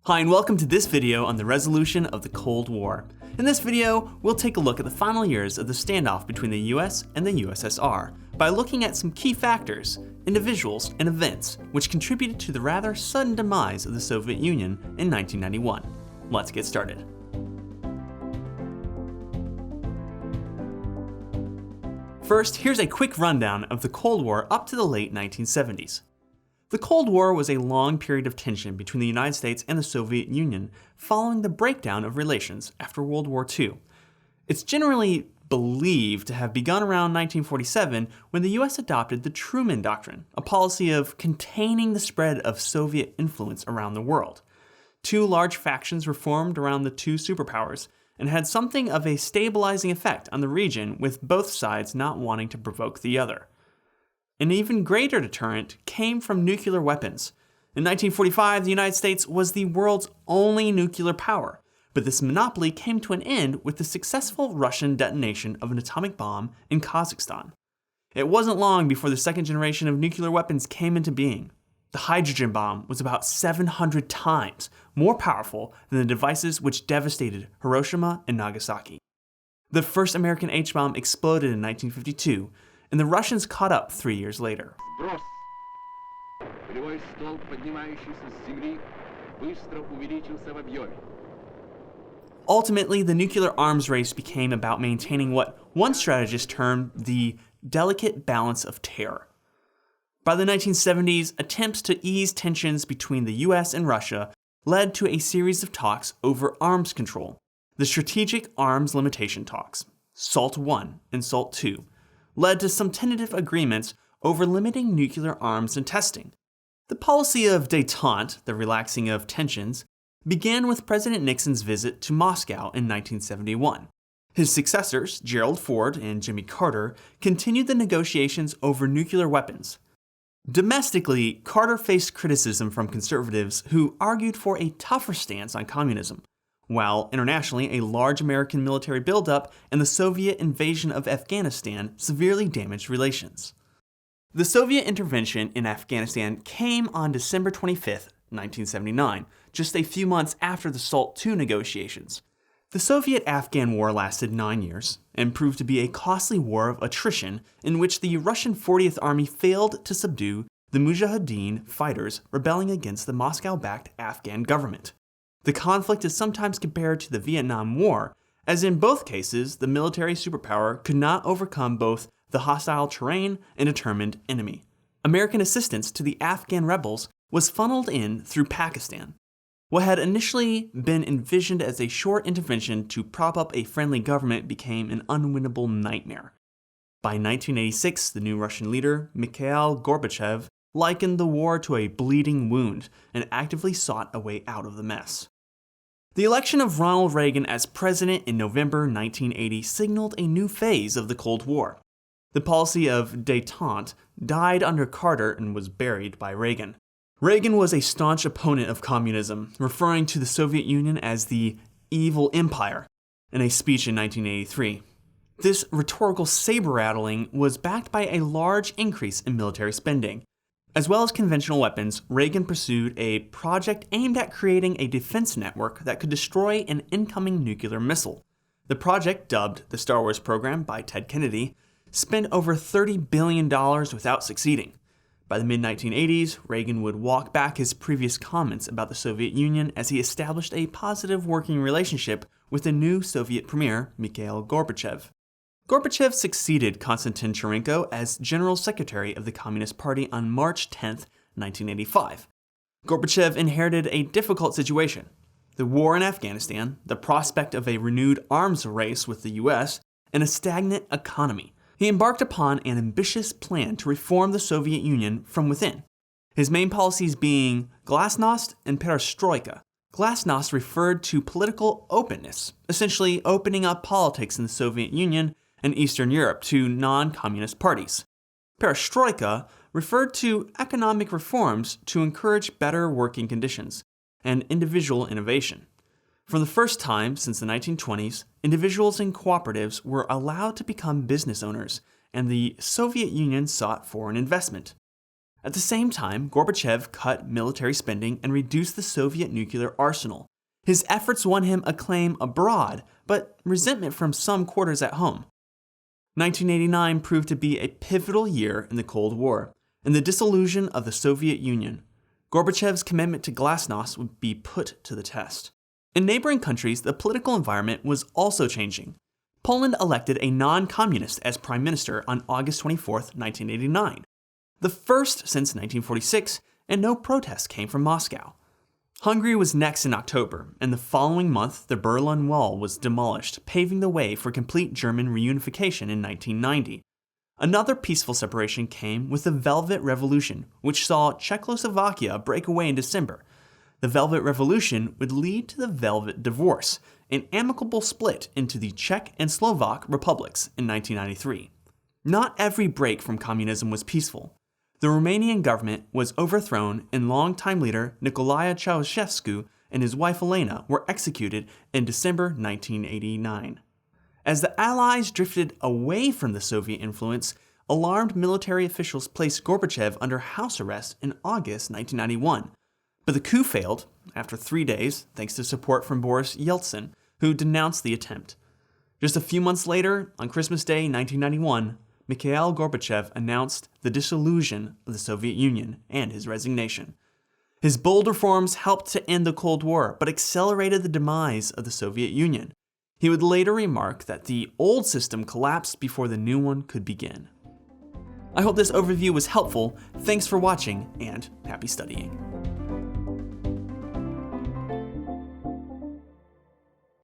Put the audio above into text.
Hi and welcome to this video on the resolution of the Cold War. In this video, we'll take a look at the final years of the standoff between the US and the USSR by looking at some key factors, individuals, and events which contributed to the rather sudden demise of the Soviet Union in 1991. Let's get started. First, here's a quick rundown of the Cold War up to the late 1970s. The Cold War was a long period of tension between the United States and the Soviet Union following the breakdown of relations after World War II. It's generally believed to have begun around 1947 when the US adopted the Truman Doctrine, a policy of containing the spread of Soviet influence around the world. Two large factions were formed around the two superpowers and had something of a stabilizing effect on the region, with both sides not wanting to provoke the other. An even greater deterrent came from nuclear weapons. In 1945, the United States was the world's only nuclear power, but this monopoly came to an end with the successful Russian detonation of an atomic bomb in Kazakhstan. It wasn't long before the second generation of nuclear weapons came into being. The hydrogen bomb was about 700 times more powerful than the devices which devastated Hiroshima and Nagasaki. The first American H-bomb exploded in 1952, and the Russians caught up 3 years later. Ultimately, the nuclear arms race became about maintaining what one strategist termed the delicate balance of terror. By the 1970s, attempts to ease tensions between the US and Russia led to a series of talks over arms control. The Strategic Arms Limitation Talks, SALT I and SALT II, led to some tentative agreements over limiting nuclear arms and testing. The policy of detente, the relaxing of tensions, began with President Nixon's visit to Moscow in 1971. His successors, Gerald Ford and Jimmy Carter, continued the negotiations over nuclear weapons. Domestically, Carter faced criticism from conservatives who argued for a tougher stance on communism, while internationally a large American military buildup and the Soviet invasion of Afghanistan severely damaged relations. The Soviet intervention in Afghanistan came on December 25, 1979, just a few months after the SALT II negotiations. The Soviet-Afghan War lasted 9 years and proved to be a costly war of attrition in which the Russian 40th Army failed to subdue the Mujahideen fighters rebelling against the Moscow-backed Afghan government. The conflict is sometimes compared to the Vietnam War, as in both cases, the military superpower could not overcome both the hostile terrain and determined enemy. American assistance to the Afghan rebels was funneled in through Pakistan. What had initially been envisioned as a short intervention to prop up a friendly government became an unwinnable nightmare. By 1986, the new Russian leader, Mikhail Gorbachev, likened the war to a bleeding wound and actively sought a way out of the mess. The election of Ronald Reagan as president in November 1980 signaled a new phase of the Cold War. The policy of détente died under Carter and was buried by Reagan. Reagan was a staunch opponent of communism, referring to the Soviet Union as the evil empire in a speech in 1983. This rhetorical saber-rattling was backed by a large increase in military spending. As well as conventional weapons, Reagan pursued a project aimed at creating a defense network that could destroy an incoming nuclear missile. The project, dubbed the Star Wars program by Ted Kennedy, spent over $30 billion without succeeding. By the mid-1980s, Reagan would walk back his previous comments about the Soviet Union as he established a positive working relationship with the new Soviet premier, Mikhail Gorbachev. Gorbachev succeeded Konstantin Churenko as General Secretary of the Communist Party on March 10, 1985. Gorbachev inherited a difficult situation: the war in Afghanistan, the prospect of a renewed arms race with the US, and a stagnant economy. He embarked upon an ambitious plan to reform the Soviet Union from within, his main policies being glasnost and perestroika. Glasnost referred to political openness, essentially opening up politics in the Soviet Union and Eastern Europe to non-communist parties. Perestroika referred to economic reforms to encourage better working conditions and individual innovation. For the first time since the 1920s, individuals and cooperatives were allowed to become business owners, and the Soviet Union sought foreign investment. At the same time, Gorbachev cut military spending and reduced the Soviet nuclear arsenal. His efforts won him acclaim abroad, but resentment from some quarters at home. 1989 proved to be a pivotal year in the Cold War and the dissolution of the Soviet Union. Gorbachev's commitment to glasnost would be put to the test. In neighboring countries, the political environment was also changing. Poland elected a non-communist as prime minister on August 24, 1989, the first since 1946, and no protests came from Moscow. Hungary was next in October, and the following month the Berlin Wall was demolished, paving the way for complete German reunification in 1990. Another peaceful separation came with the Velvet Revolution, which saw Czechoslovakia break away in December. The Velvet Revolution would lead to the Velvet Divorce, an amicable split into the Czech and Slovak republics in 1993. Not every break from communism was peaceful. The Romanian government was overthrown and longtime leader Nicolae Ceausescu and his wife Elena were executed in December 1989. As the Allies drifted away from the Soviet influence, alarmed military officials placed Gorbachev under house arrest in August 1991. But the coup failed after 3 days thanks to support from Boris Yeltsin, who denounced the attempt. Just a few months later, on Christmas Day 1991, Mikhail Gorbachev announced the dissolution of the Soviet Union and his resignation. His bold reforms helped to end the Cold War, but accelerated the demise of the Soviet Union. He would later remark that the old system collapsed before the new one could begin. I hope this overview was helpful. Thanks for watching, and happy studying.